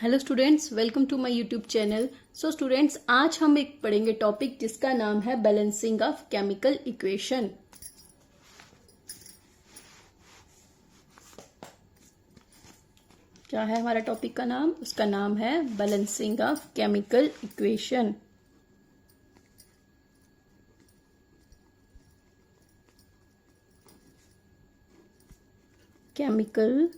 Hello students, welcome to my YouTube channel. So students, आज हम एक पढ़ेंगे टॉपिक जिसका नाम है बैलेंसिंग ऑफ केमिकल इक्वेशन। क्या है हमारा टॉपिक का नाम? उसका नाम है balancing of chemical equation. Chemical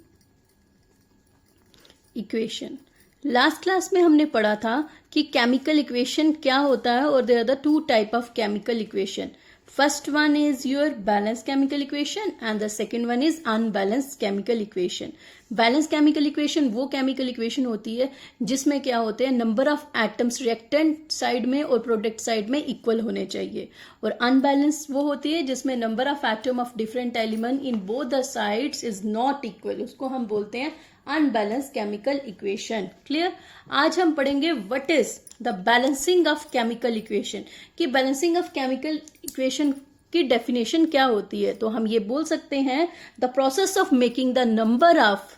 equation. Last class में हमने पढ़ा था कि केमिकल इक्वेशन क्या होता है और there are the two type of chemical equation. First one is your balance chemical equation and the second one is unbalanced chemical equation. Balance chemical equation वो केमिकल इक्वेशन होती है जिसमें क्या होते हैं, number of atoms reactant side में और product side में इक्वल होने चाहिए। और अनबैलेंस वो होती है जिसमें number of atom of different element in both the sides is not equal. उसको हम बोलते हैं अनबैलेंस केमिकल इक्वेशन। क्लियर? आज हम पढ़ेंगे what is the balancing of chemical equation, कि बैलेंसिंग ऑफ केमिकल इक्वेशन की डेफिनेशन क्या होती है। तो हम ये बोल सकते हैं, the process of making the number of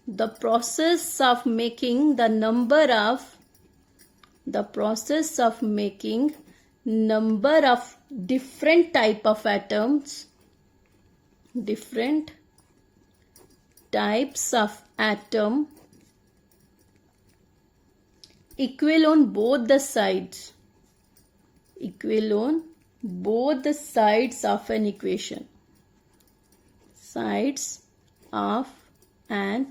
the process of making the number of the process of making number of different type of atoms, different types of atom equal on both the sides, equal on both the sides of an equation, sides of an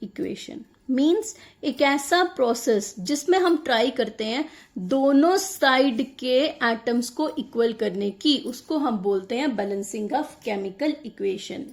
equation means एक ऐसा process जिसमें हम try करते हैं दोनों side के atoms को equal करने की, उसको हम बोलते हैं balancing of chemical equation.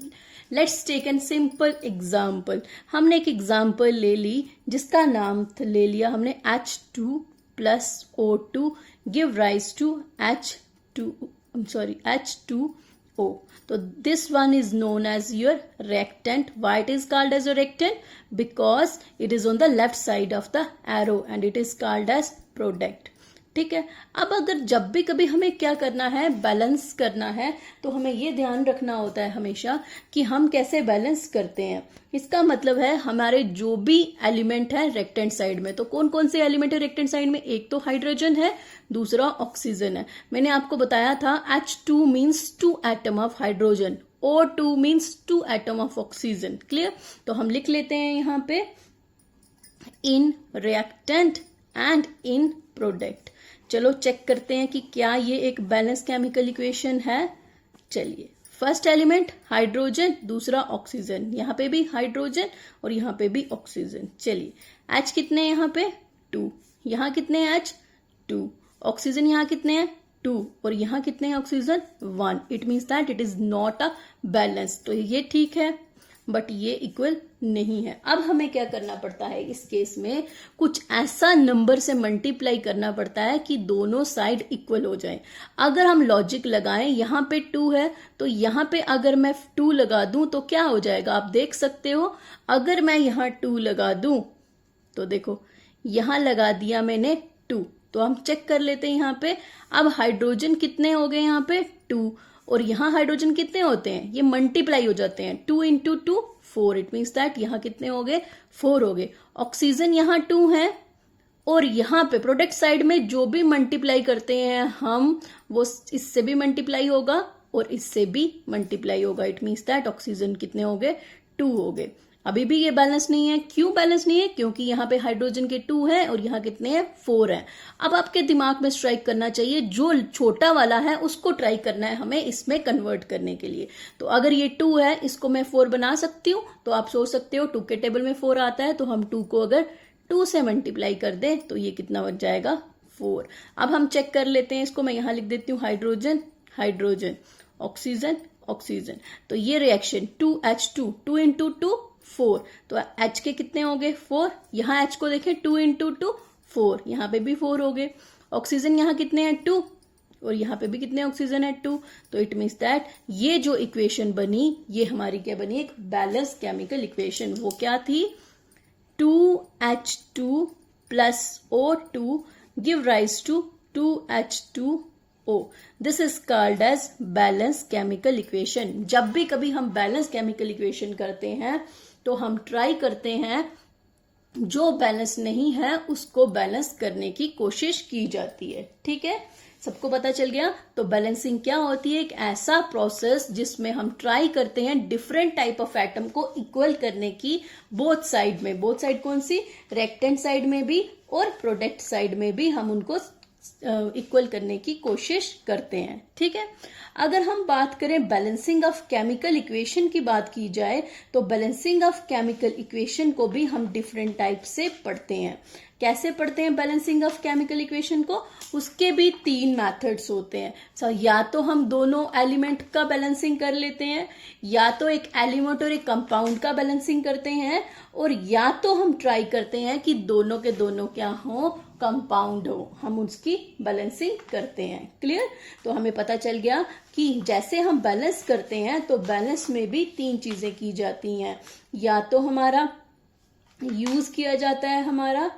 Let's take an simple example. हमने एक एग्जाम्पल ले ली जिसका नाम ले लिया हमने H2 plus O2 give rise to H2O। So this one is known as your reactant. Why it is called as a reactant? Because it is on the left side of the arrow and it is called as product. ठीक है। अब अगर जब भी कभी हमें क्या करना है, बैलेंस करना है, तो हमें ये ध्यान रखना होता है हमेशा कि हम कैसे बैलेंस करते हैं। इसका मतलब है हमारे जो भी एलिमेंट है रेक्टेंट साइड में, तो कौन कौन से एलिमेंट है रेक्टेंट साइड में? एक तो हाइड्रोजन है, दूसरा ऑक्सीजन है। मैंने आपको बताया था H2 means 2 atom of hydrogen, O2 means 2 atom of oxygen. Clear? तो हम लिख लेते हैं यहाँ पे इन रिएक्टेंट एंड इन प्रोडक्ट। चलो चेक करते हैं कि क्या ये एक बैलेंस केमिकल इक्वेशन है। चलिए, फर्स्ट एलिमेंट हाइड्रोजन, दूसरा ऑक्सीजन, यहाँ पे भी हाइड्रोजन और यहाँ पे भी ऑक्सीजन। चलिए, H कितने हैं यहाँ पे? 2। यहाँ कितने हैं H? 2। ऑक्सीजन यहाँ कितने हैं? 2। और यहाँ कितने हैं oxygen? 1। It means that it is not a balance. तो ये ठीक है बट ये इक्वल नहीं है। अब हमें क्या करना पड़ता है इस केस में, कुछ ऐसा नंबर से मल्टीप्लाई करना पड़ता है कि दोनों साइड इक्वल हो जाए। अगर हम लॉजिक लगाएं, यहाँ पे 2 है तो यहाँ पे अगर मैं 2 लगा दूं तो क्या हो जाएगा, आप देख सकते हो। अगर मैं यहाँ 2 लगा दूं तो देखो, यहाँ लगा दिया मैंने 2, तो हम चेक कर लेते हैं यहाँ पे। अब हाइड्रोजन कितने हो गए यहाँ पे? 2। और यहाँ हाइड्रोजन कितने होते हैं? ये मल्टीप्लाई हो जाते हैं, 2 इंटू 2 4। इट मीन्स दैट यहाँ कितने हो गए? 4 हो गए। ऑक्सीजन यहाँ 2 है और यहाँ पे प्रोडक्ट साइड में जो भी मल्टीप्लाई करते हैं हम, वो इससे भी मल्टीप्लाई होगा और इससे भी मल्टीप्लाई होगा। इट मीन्स दैट ऑक्सीजन कितने हो गए? 2 हो गए। अभी भी ये बैलेंस नहीं है। क्यों बैलेंस नहीं है? क्योंकि यहाँ पे हाइड्रोजन के 2 है और यहाँ कितने हैं? 4 है। अब आपके दिमाग में स्ट्राइक करना चाहिए, जो छोटा वाला है उसको ट्राई करना है हमें इसमें कन्वर्ट करने के लिए। तो अगर ये 2 है, इसको मैं 4 बना सकती हूँ। तो आप सोच सकते हो 2 के टेबल में 4 आता है, तो हम 2 को अगर 2 से मल्टीप्लाई कर दें तो ये कितना बच जाएगा? 4। अब हम चेक कर लेते हैं इसको। मैं यहाँ लिख देती हूँ हाइड्रोजन हाइड्रोजन, ऑक्सीजन ऑक्सीजन। तो ये रिएक्शन 2H2, 2 इंटू 2 4। तो H के कितने हो गए? 4। यहाँ H को देखें, 2 इंटू 2 4। यहाँ पे भी 4 हो गए। ऑक्सीजन यहाँ कितने हैं? 2। और यहाँ पे भी कितने ऑक्सीजन है? 2। तो इट मीन्स दैट ये जो इक्वेशन बनी, ये हमारी क्या बनी? एक बैलेंस केमिकल इक्वेशन। वो क्या थी? 2H2 plus O2 give rise to 2H2O। This is called as balance chemical equation. जब भी कभी हम बैलेंस केमिकल इक्वेशन करते हैं तो हम ट्राई करते हैं जो बैलेंस नहीं है उसको बैलेंस करने की कोशिश की जाती है। ठीक है, सबको पता चल गया। तो बैलेंसिंग क्या होती है? एक ऐसा प्रोसेस जिसमें हम ट्राई करते हैं डिफरेंट टाइप ऑफ एटम को इक्वल करने की, बोथ साइड में। बोथ साइड कौन सी? रेक्टेंट साइड में भी और प्रोडक्ट साइड में भी हम उनको इक्वल करने की कोशिश करते हैं। ठीक है, अगर हम बात करें बैलेंसिंग ऑफ केमिकल इक्वेशन की बात की जाए, तो बैलेंसिंग ऑफ केमिकल इक्वेशन को भी हम डिफरेंट टाइप से पढ़ते हैं। कैसे पढ़ते हैं बैलेंसिंग ऑफ केमिकल इक्वेशन को? उसके भी 3 मेथड्स होते हैं। या तो हम दोनों एलिमेंट का बैलेंसिंग कर लेते हैं, या तो एक एलिमेंट और एक कंपाउंड का बैलेंसिंग करते हैं, और या तो हम ट्राई करते हैं कि दोनों के दोनों क्या हो? कंपाउंड हो, हम उसकी बैलेंसिंग करते हैं। क्लियर? तो हमें पता चल गया कि जैसे हम बैलेंस करते हैं तो बैलेंस में भी 3 चीजें की जाती हैं। या तो हमारा यूज किया जाता है हमारा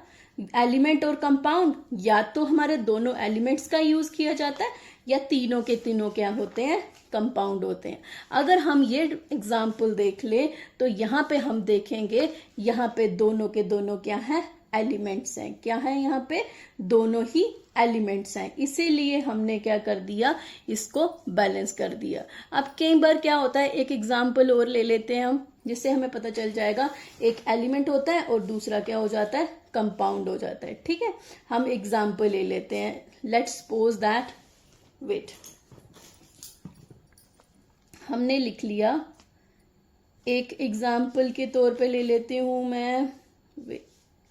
एलिमेंट और कंपाउंड, या तो हमारे दोनों एलिमेंट्स का यूज किया जाता है, या तीनों के तीनों क्या होते हैं? कंपाउंड होते हैं। अगर हम ये एग्जाम्पल देख ले तो यहाँ पे हम देखेंगे, यहाँ पे दोनों के दोनों क्या है? एलिमेंट्स हैं। क्या है? यहाँ पे दोनों ही एलिमेंट्स हैं, इसीलिए हमने क्या कर दिया? इसको बैलेंस कर दिया। अब कई बार क्या होता है, एक एग्जाम्पल और ले लेते हैं हम, जिससे हमें पता चल जाएगा। एक एलिमेंट होता है और दूसरा क्या हो जाता है? कंपाउंड हो जाता है। ठीक है, हम एग्जाम्पल ले लेते हैं। लेट्स सपोज दैट, वेट, हमने लिख लिया, एक एग्जाम्पल के तौर पे ले लेती हूं मैं,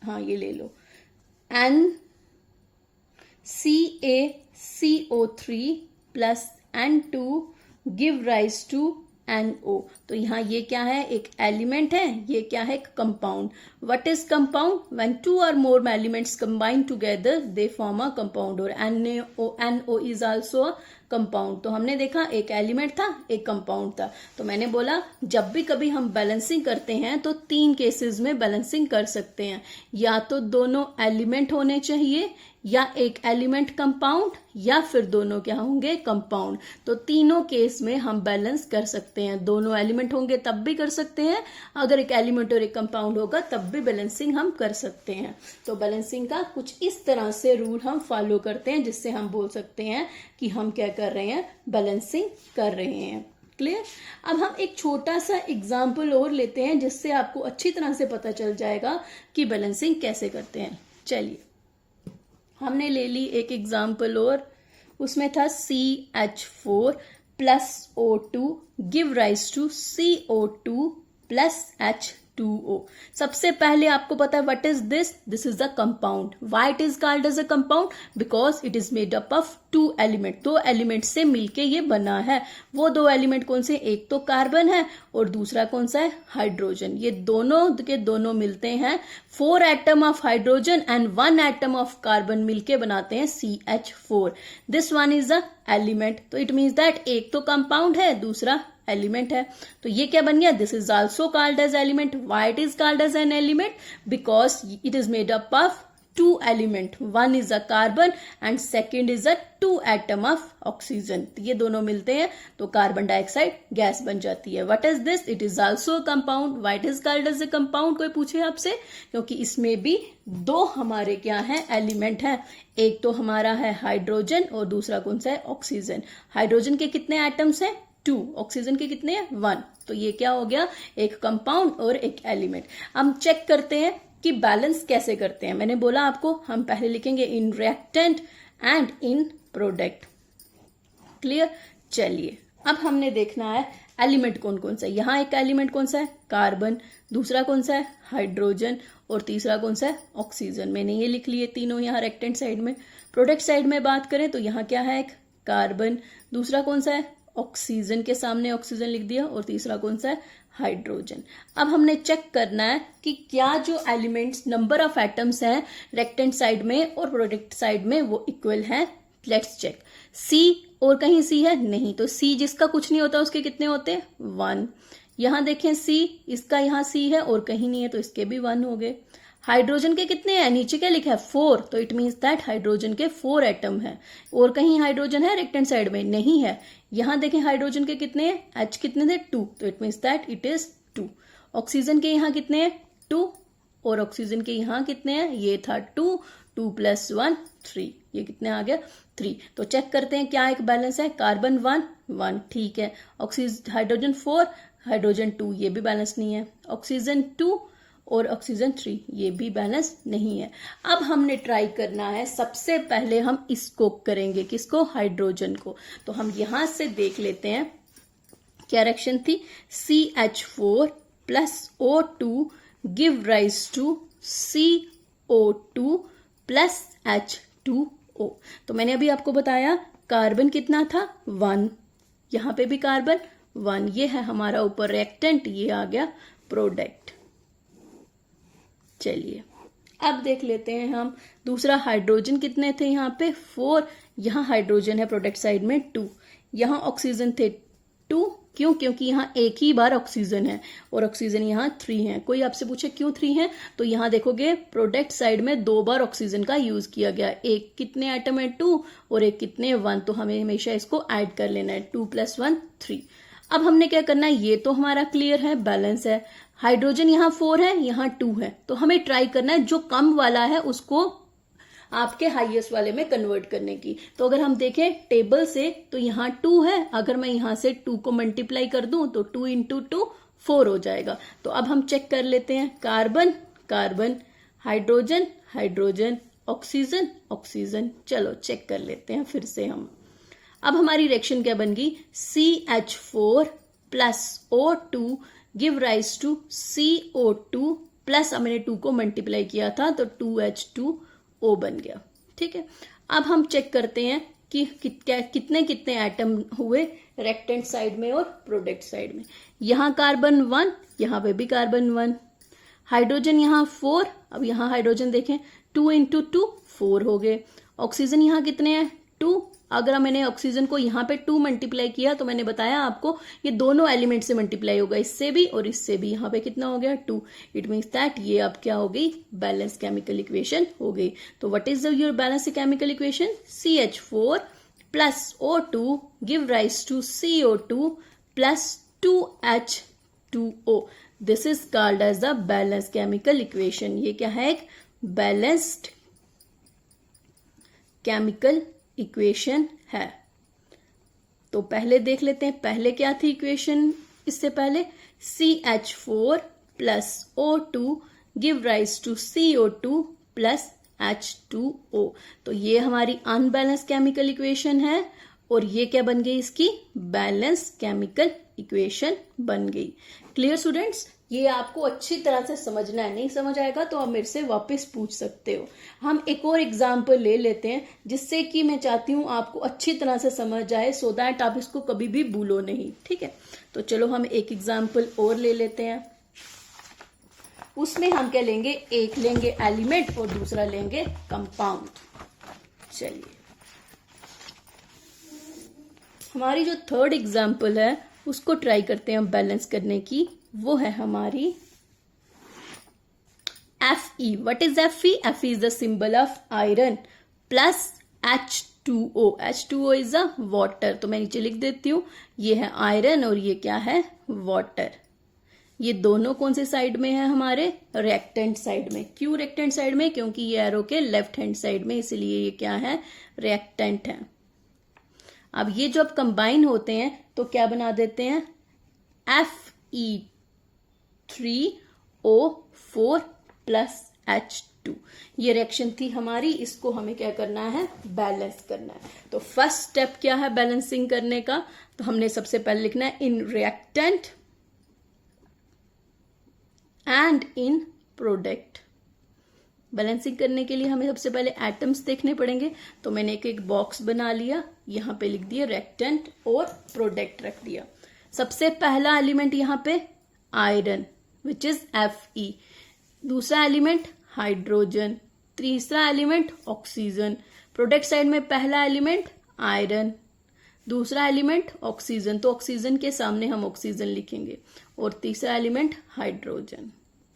हाँ ये ले लो, NCaCO3 plus N2 give rise to NO। तो यहाँ ये क्या है? एक एलिमेंट है, ये क्या है? Compound. What is compound? When 2 or more elements combine together they form a compound, और NO is also a compound. तो हमने देखा एक एलिमेंट था, एक कंपाउंड था। तो मैंने बोला जब भी कभी हम बैलेंसिंग करते हैं तो 3 केसेस में बैलेंसिंग कर सकते हैं। या तो दोनों एलिमेंट होने चाहिए, या एक एलिमेंट कंपाउंड, या फिर दोनों क्या होंगे? कंपाउंड। तो तीनों केस में हम बैलेंस कर सकते हैं। दोनों एलिमेंट होंगे तब भी कर सकते हैं, अगर एक एलिमेंट और एक कंपाउंड होगा तब भी बैलेंसिंग हम कर सकते हैं। तो बैलेंसिंग का कुछ इस तरह से रूल हम फॉलो करते हैं, जिससे हम बोल सकते हैं कि हम क्या कर रहे हैं? बैलेंसिंग कर रहे हैं। क्लियर? अब हम एक छोटा सा एग्जाम्पल और लेते हैं, जिससे आपको अच्छी तरह से पता चल जाएगा कि बैलेंसिंग कैसे करते हैं। चलिए, हमने ले ली एक एग्जाम्पल और, उसमें था CH4 plus O2 give rise to CO2 plus H2O। सबसे पहले आपको पता है what is this? This is a compound. Why it is called as a compound? Because it is made up of 2 element. 2 element से मिलके ये बना है। वो 2 एलिमेंट कौन से? एक तो कार्बन है और दूसरा कौन सा है? हाइड्रोजन। ये दोनों के दोनों मिलते हैं, 4 atom of hydrogen and 1 atom of carbon मिलके बनाते हैं CH4। This one is a element. तो इट मीन्स दैट एक तो कंपाउंड है, दूसरा एलिमेंट है। तो ये क्या बन गया? This is also called as element. Why it is called as an element? Because it is made up of 2 element, 1 is a carbon and second is a 2 atom of oxygen. ये दोनों मिलते हैं तो कार्बन डाइऑक्साइड गैस बन जाती है। What is this? It is also compound. Why it is called as a compound? कोई पूछे आपसे? क्योंकि इसमें भी 2 हमारे क्या है? एलिमेंट है। एक तो हमारा है हाइड्रोजन और दूसरा कौन सा है? ऑक्सीजन। हाइड्रोजन के कितने एटम्स हैं? 2। ऑक्सीजन के कितने हैं? 1। तो ये क्या हो गया? एक कंपाउंड और एक एलिमेंट। हम चेक करते हैं कि बैलेंस कैसे करते हैं। मैंने बोला आपको, हम पहले लिखेंगे इन रिएक्टेंट एंड इन प्रोडक्ट। क्लियर? चलिए, अब हमने देखना है एलिमेंट कौन कौन सा है। यहाँ एक एलिमेंट कौन सा है? कार्बन। दूसरा कौन सा है? हाइड्रोजन। और तीसरा कौन सा है? ऑक्सीजन। मैंने ये लिख लिए तीनों यहाँ रेक्टेंट साइड में। प्रोडक्ट साइड में बात करें तो यहाँ क्या है? एक कार्बन। दूसरा कौन सा है? ऑक्सीजन के सामने ऑक्सीजन लिख दिया। और तीसरा कौन सा है? हाइड्रोजन। अब हमने चेक करना है कि क्या जो एलिमेंट्स, नंबर ऑफ एटम्स हैं रेक्टेंट साइड में और प्रोडक्ट साइड में, वो इक्वल हैं। Let's check. सी और कहीं सी है? नहीं। तो सी जिसका कुछ नहीं होता उसके कितने होते हैं? 1। यहां देखें सी, इसका यहाँ सी है और कहीं नहीं है तो इसके भी 1 हो गए। हाइड्रोजन के कितने हैं? नीचे क्या लिखा है? 4। तो इट मीन्स दैट हाइड्रोजन के 4 एटम है। और कहीं हाइड्रोजन है रेक्टेंट साइड में? नहीं है। यहां देखें हाइड्रोजन के कितने हैं? H कितने थे? 2। तो it means that it is 2। Oxygen के यहाँ कितने हैं? 2। और ऑक्सीजन के यहाँ कितने हैं, ये था 2, 2 + 1 3, ये कितने आ गया 3। तो चेक करते हैं क्या एक बैलेंस है, कार्बन 1 1, ठीक है। ऑक्सीजन हाइड्रोजन 4 हाइड्रोजन 2, ये भी बैलेंस नहीं है। ऑक्सीजन 2 और ऑक्सीजन 3, ये भी बैलेंस नहीं है। अब हमने ट्राई करना है, सबसे पहले हम इसको करेंगे, किसको, हाइड्रोजन को। तो हम यहां से देख लेते हैं क्या रिएक्शन थी, CH4 + O2 give rise to CO2 + H2O। तो मैंने अभी आपको बताया कार्बन कितना था 1, यहां पे भी कार्बन 1, ये है हमारा ऊपर रिएक्टेंट, ये आ गया प्रोडक्ट। चलिए अब देख लेते हैं हम दूसरा, हाइड्रोजन कितने थे यहाँ पे 4, यहाँ हाइड्रोजन है प्रोडक्ट साइड में 2, यहाँ ऑक्सीजन थे 2, क्यों, क्योंकि यहाँ एक ही बार ऑक्सीजन है और ऑक्सीजन यहाँ 3 है। कोई आपसे पूछे क्यों 3 है, तो यहाँ देखोगे प्रोडक्ट साइड में 2 बार ऑक्सीजन का यूज किया गया, एक कितने आइटम है 2 और एक कितने 1, तो हमें हमेशा इसको ऐड कर लेना है, 2 + 1 3। अब हमने क्या करना है, ये तो हमारा क्लियर है, बैलेंस है। हाइड्रोजन यहाँ 4 है, यहाँ 2 है, तो हमें ट्राई करना है जो कम वाला है उसको आपके हाईएस्ट वाले में कन्वर्ट करने की। तो अगर हम देखें टेबल से तो यहाँ 2 है, अगर मैं यहाँ से 2 को मल्टीप्लाई कर दूं तो 2 × 2 4 हो जाएगा। तो अब हम चेक कर लेते हैं, carbon carbon, hydrogen hydrogen, oxygen oxygen. चलो चेक कर लेते हैं फिर से हम। अब हमारी रिएक्शन क्या बन गई, CH4 + O2 give rise to CO2 plus, अब मैंने 2 को मल्टीप्लाई किया था तो 2H2O बन गया, ठीक है। अब हम चेक करते हैं कि कितने कितने एटम हुए रेक्टेंट साइड में और प्रोडक्ट साइड में। यहाँ कार्बन 1, यहाँ पे भी कार्बन 1, हाइड्रोजन यहाँ 4, अब यहाँ हाइड्रोजन देखें 2 × 2 4 हो गए। ऑक्सीजन यहाँ कितने हैं 2, अगर मैंने ऑक्सीजन को यहाँ पे 2 मल्टीप्लाई किया तो मैंने बताया आपको ये दोनों एलिमेंट से मल्टीप्लाई होगा, इससे भी और इससे भी। यहाँ पे कितना हो गया 2, इट मीन्स दैट ये अब क्या हो गई, बैलेंस केमिकल इक्वेशन हो गई। तो what is your balance chemical equation, CH4 + O2 give rise to CO2 + 2H2O। This is called as the balance chemical equation. ये क्या है, एक बैलेंस्ड केमिकल इक्वेशन है। तो पहले देख लेते हैं, पहले क्या थी इक्वेशन, इससे पहले CH4 + O2 give rise to CO2 + H2O। तो ये हमारी अनबैलेंस केमिकल इक्वेशन है और ये क्या बन गई, इसकी बैलेंस केमिकल इक्वेशन बन गई। क्लियर स्टूडेंट्स, ये आपको अच्छी तरह से समझना है, नहीं समझ आएगा तो आप मेरे से वापस पूछ सकते हो। हम एक और एग्जाम्पल ले लेते हैं जिससे कि मैं चाहती हूँ आपको अच्छी तरह से समझ जाए, सो दैट आप इसको कभी भी भूलो नहीं, ठीक है। तो चलो हम एक एग्जाम्पल और ले लेते हैं, उसमें हम क्या लेंगे, एक लेंगे एलिमेंट और दूसरा लेंगे कंपाउंड। चलिए हमारी जो थर्ड एग्जाम्पल है उसको ट्राई करते हैं हम बैलेंस करने की, वो है हमारी Fe। What is Fe? Fe is the symbol of iron plus H2O। H2O is a water, तो मैं नीचे लिख देती हूँ, ये है आयरन और ये क्या है, वाटर। ये दोनों कौन से साइड में है, हमारे रिएक्टेंट साइड में। क्यों रिएक्टेंट साइड में, क्योंकि ये एरो के लेफ्ट हैंड साइड में, इसलिए ये क्या है, रिएक्टेंट है। अब ये जब कंबाइन होते हैं तो क्या बना देते हैं, Fe3O4 + H2। ये रिएक्शन थी हमारी, इसको हमें क्या करना है, बैलेंस करना है। तो फर्स्ट स्टेप क्या है बैलेंसिंग करने का, तो हमने सबसे पहले लिखना है इन रिएक्टेंट एंड इन प्रोडक्ट। बैलेंसिंग करने के लिए हमें सबसे पहले एटम्स देखने पड़ेंगे, तो मैंने एक एक बॉक्स बना लिया, यहाँ पे लिख दिया रिएक्टेंट और प्रोडक्ट रख दिया। सबसे पहला एलिमेंट यहाँ पे आयरन विच इज Fe, दूसरा एलिमेंट हाइड्रोजन, तीसरा एलिमेंट ऑक्सीजन। प्रोडक्ट साइड में पहला एलिमेंट आयरन, दूसरा एलिमेंट ऑक्सीजन, तो ऑक्सीजन के सामने हम ऑक्सीजन लिखेंगे, और तीसरा एलिमेंट हाइड्रोजन,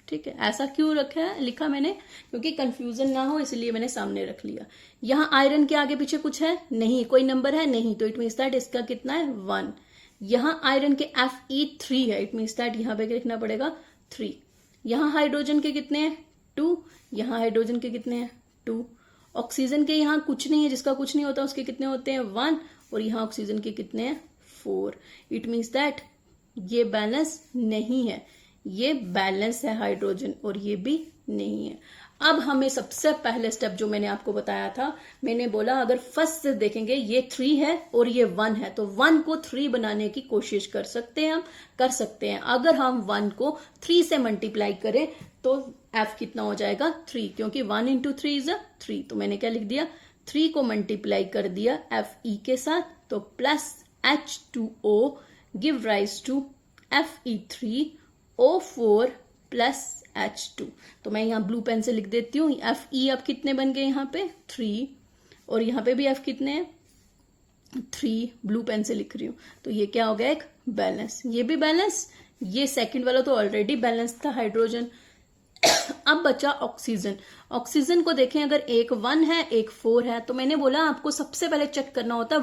ठीक है। ऐसा क्यों रखा है, लिखा मैंने, क्योंकि कंफ्यूजन ना हो इसलिए मैंने सामने रख लिया। यहाँ आयरन के आगे पीछे कुछ है नहीं, कोई नंबर है नहीं, तो इट मीन्स दैट इसका कितना है 1। यहाँ आयरन के Fe3 है, इट मीन्स दैट यहाँ पे लिखना पड़ेगा 3। यहाँ हाइड्रोजन के कितने हैं 2, यहाँ हाइड्रोजन के कितने हैं 2, ऑक्सीजन के यहाँ कुछ नहीं है, जिसका कुछ नहीं होता उसके कितने होते हैं 1, और यहाँ ऑक्सीजन के कितने हैं 4। इट मीन्स दैट ये बैलेंस नहीं है, ये बैलेंस है हाइड्रोजन और ये भी नहीं है। अब हमें सबसे पहले स्टेप जो मैंने आपको बताया था, मैंने बोला अगर फर्स्ट से देखेंगे ये 3 है और ये 1 है, तो 1 को 3 बनाने की कोशिश कर सकते हैं, हम कर सकते हैं। अगर हम 1 को 3 से मल्टीप्लाई करें तो F कितना हो जाएगा 3, क्योंकि 1 इंटू 3 इज 3। तो मैंने क्या लिख दिया, 3 को मल्टीप्लाई कर दिया Fe के साथ, तो plus H2O give rise to Fe3O4 plus H2। तो मैं यहाँ ब्लू पेन से लिख देती हूँ, Fe अब कितने बन गए यहाँ पे 3, और यहाँ पे भी F कितने हैं 3, ब्लू पेन से लिख रही हूँ। तो ये क्या हो गया, एक बैलेंस, ये भी बैलेंस, ये सेकंड वाला तो ऑलरेडी बैलेंस था हाइड्रोजन। अब बचा ऑक्सीजन। ऑक्सीजन को देखें, अगर एक 1 है एक 4 है, तो मैंने बोला आपको सबसे पहले चेक करना होता है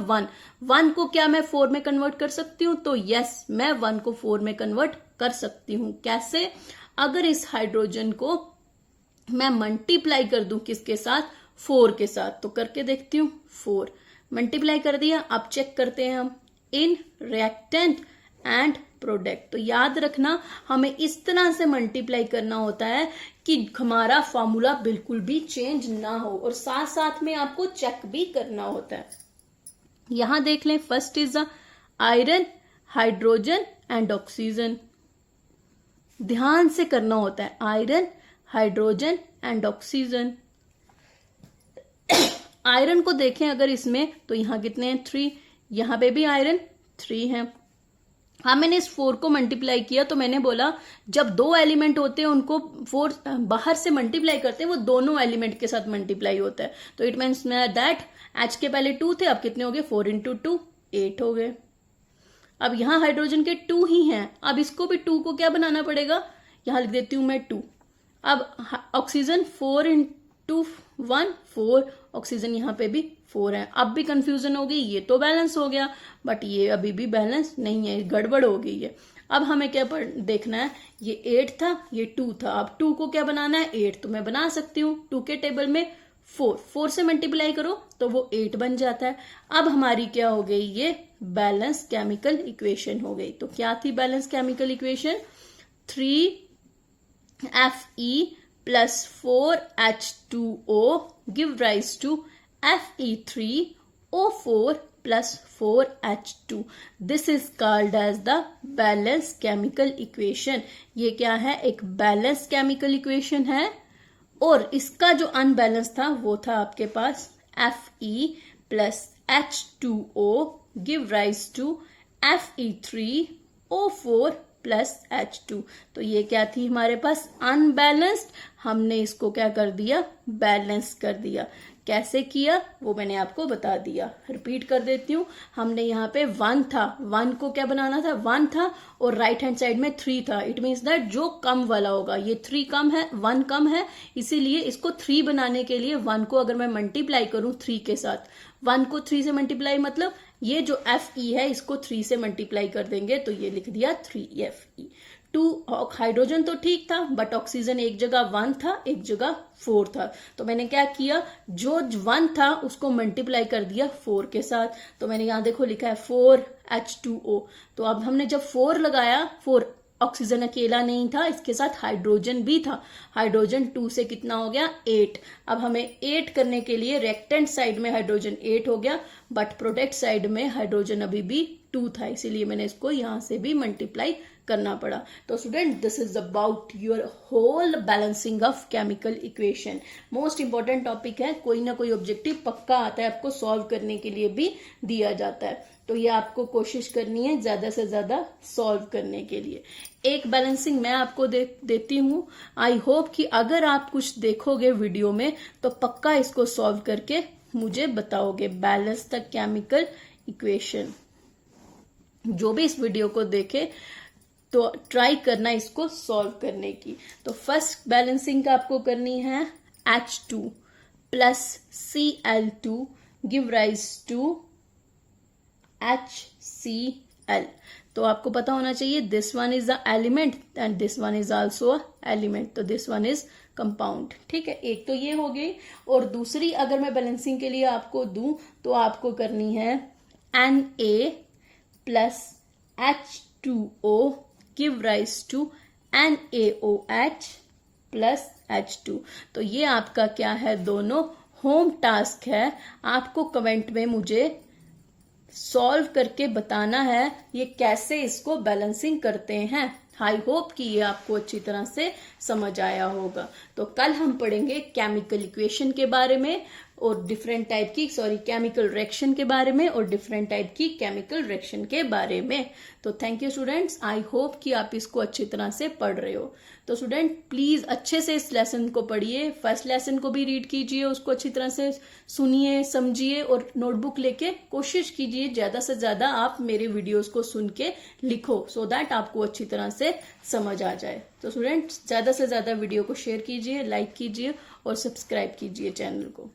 1 को क्या मैं 4 में कन्वर्ट कर सकती हूँ, तो यस मैं 1 को 4 में कन्वर्ट कर सकती हूँ। कैसे, अगर इस हाइड्रोजन को मैं मल्टीप्लाई कर दूं किसके साथ 4 के साथ, तो करके देखती हूँ 4 मल्टीप्लाई कर दिया। अब चेक करते हैं हम इन रिएक्टेंट एंड प्रोडक्ट। तो याद रखना हमें इस तरह से मल्टीप्लाई करना होता है कि हमारा फॉर्मूला बिल्कुल भी चेंज ना हो, और साथ साथ में आपको चेक भी करना होता है। यहां देख लें, first is the iron, hydrogen and oxygen. ध्यान से करना होता है, iron, hydrogen and oxygen. Iron को देखें अगर इसमें, तो यहां कितने हैं 3, यहां पे भी आयरन 3 है। हाँ, मैंने इस 4 को मल्टीप्लाई किया, तो मैंने बोला जब 2 एलिमेंट होते हैं उनको 4 बाहर से मल्टीप्लाई करते हैं, वो दोनों एलिमेंट के साथ मल्टीप्लाई होता है। तो इट मीन्स दैट H के पहले 2 थे, अब कितने हो गए 4 इंटू 2 8 हो गए। अब यहाँ हाइड्रोजन के 2 ही हैं, अब इसको भी 2 को क्या बनाना पड़ेगा, यहां लिख देती हूं मैं 2। अब ऑक्सीजन 4 इंटू 1 4, ऑक्सीजन यहाँ पे भी 4 है। अब भी कंफ्यूजन हो गई, ये तो बैलेंस हो गया बट ये अभी भी बैलेंस नहीं है, गड़बड़ हो गई है। अब हमें क्या देखना है, ये 8 था ये 2 था, अब 2 को क्या बनाना है 8, तो मैं बना सकती हूँ 2 के टेबल में 4 से मल्टीप्लाई करो तो वो 8 बन जाता है। अब हमारी क्या हो गई, ये बैलेंस केमिकल इक्वेशन हो गई। तो क्या थी balance chemical equation, 3Fe plus 4H2O give rise to Fe3O4 plus 4H2. This is called as the balanced chemical equation. ये क्या है, एक बैलेंस केमिकल इक्वेशन है, और इसका जो अनबैलेंस था वो था आपके पास Fe plus H2O give rise to Fe3O4 plus H2। तो ये क्या थी हमारे पास अनबैलेंस्ड, हमने इसको क्या कर दिया बैलेंस कर दिया। कैसे किया वो मैंने आपको बता दिया, रिपीट कर देती हूँ। हमने यहाँ पे 1 था, 1 को क्या बनाना था 1 था और राइट हैंड साइड में 3 था। इट मीन्स दैट जो कम वाला होगा, ये 3 कम है 1 कम है, इसीलिए इसको 3 बनाने के लिए 1 को अगर मैं मल्टीप्लाई करूं 3 के साथ, 1 को 3 से मल्टीप्लाई मतलब ये जो Fe है इसको 3 से मल्टीप्लाई कर देंगे, तो ये लिख दिया 3Fe। 2 हाइड्रोजन तो ठीक था बट ऑक्सीजन एक जगह 1 था एक जगह 4 था, तो मैंने क्या किया जो 1 था उसको मल्टीप्लाई कर दिया 4 के साथ। तो मैंने यहां देखो लिखा है 4H2O। तो अब हमने जब 4 लगाया, 4 ऑक्सीजन अकेला नहीं था, इसके साथ हाइड्रोजन भी था। हाइड्रोजन 2 से कितना हो गया 8। अब हमें 8 करने के लिए रेक्टेंट साइड में हाइड्रोजन 8 हो गया बट प्रोडक्ट साइड में हाइड्रोजन अभी भी 2 था, इसीलिए मैंने इसको यहां से भी मल्टीप्लाई करना पड़ा। तो student this is about your whole balancing of chemical equation. Most important topic है, कोई ना कोई ऑब्जेक्टिव पक्का आता है, आपको सॉल्व करने के लिए भी दिया जाता है, तो ये आपको कोशिश करनी है ज्यादा से ज्यादा सॉल्व करने के लिए। एक बैलेंसिंग मैं आपको देती हूँ। आई होप कि अगर आप कुछ देखोगे वीडियो में तो पक्का इसको सॉल्व करके मुझे बताओगे। बैलेंस द केमिकल इक्वेशन, जो भी इस वीडियो को देखे तो ट्राई करना इसको सॉल्व करने की। तो फर्स्ट बैलेंसिंग का आपको करनी है H2 plus Cl2 give rise to HCl। तो आपको पता होना चाहिए this one is the element and this one is also a element, तो दिस वन इज कंपाउंड। ठीक है, एक तो ये हो गई, और दूसरी अगर मैं बैलेंसिंग के लिए आपको दूं तो आपको करनी है Na plus H2O give rise to NaOH plus H2। तो ये आपका क्या है, दोनों होम टास्क है। आपको कमेंट में मुझे सॉल्व करके बताना है ये कैसे इसको बैलेंसिंग करते हैं। आई होप कि ये आपको अच्छी तरह से समझ आया होगा। तो कल हम पढ़ेंगे केमिकल इक्वेशन के बारे में और डिफरेंट टाइप की केमिकल रिएक्शन के बारे में और डिफरेंट टाइप की केमिकल रिएक्शन के बारे में। तो thank you students, I hope कि आप इसको अच्छी तरह से पढ़ रहे हो। तो स्टूडेंट प्लीज अच्छे से इस लेसन को पढ़िए, फर्स्ट लेसन को भी रीड कीजिए, उसको अच्छी तरह से सुनिए, समझिए और नोटबुक लेके कोशिश कीजिए ज्यादा से ज्यादा आप मेरे वीडियोस को सुन के लिखो, सो दैट आपको अच्छी तरह से समझ आ जाए। तो स्टूडेंट्स ज्यादा से ज्यादा वीडियो को शेयर कीजिए, लाइक कीजिए और सब्सक्राइब कीजिए चैनल को।